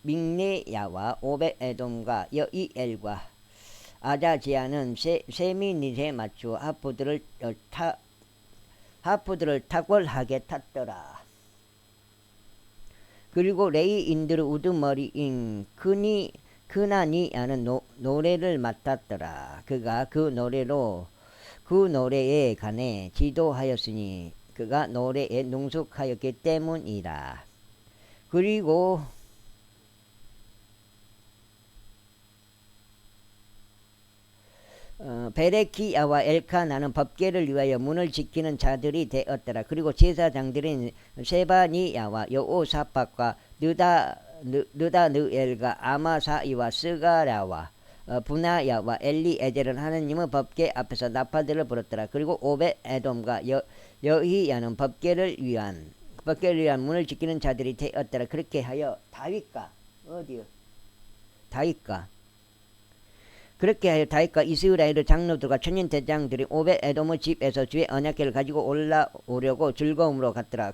믹네야와 오벳에돔과 여이엘과 아자지아는 세미닛에 맞추어 하프들을 탁월하게 탔더라. 그리고 레이인들의 우두머리인 크나니야는 노래를 맡았더라. 그가 그 노래에 관해 지도하였으니 그가 노래에 능숙하였기 때문이라. 그리고 베레키야와 엘카나는 법궤를 위하여 문을 지키는 자들이 되었더라. 그리고 제사장들인 세바니야와 여호사밧과 느다느엘과 아마사이와 스가랴와 부나야와 엘리에젤은 하느님의 법궤 앞에서 나팔들을 불었더라. 그리고 오벳에돔과 여히야는 법궤를 위한 문을 지키는 자들이 되었더라. 그렇게 하여 다윗과 이스라엘의 장로들과 천인대장들이 오벳에돔의 집에서 주의 언약궤를 가지고 올라오려고 즐거움으로 갔더라.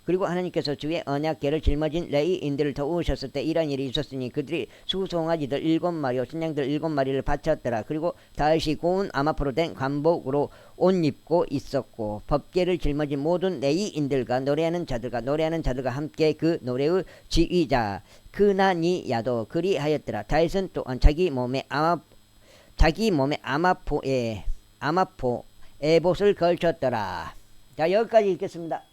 그리고 하나님께서 주의 언약궤를 짊어진 레위인들을 도우셨을 때 이런 일이 있었으니 그들이 수송아지들 7마리와 순양들 7마리를 바쳤더라. 그리고 다윗이 고운 아마포로 된 관복으로 옷 입고 있었고 법궤를 짊어진 모든 레위인들과 노래하는 자들과 함께 그 노래의 지휘자 크나니야도 그리하였더라. 다윗은 또한 자기 몸에 아마포 에봇을 걸쳤더라. 자, 여기까지 읽겠습니다.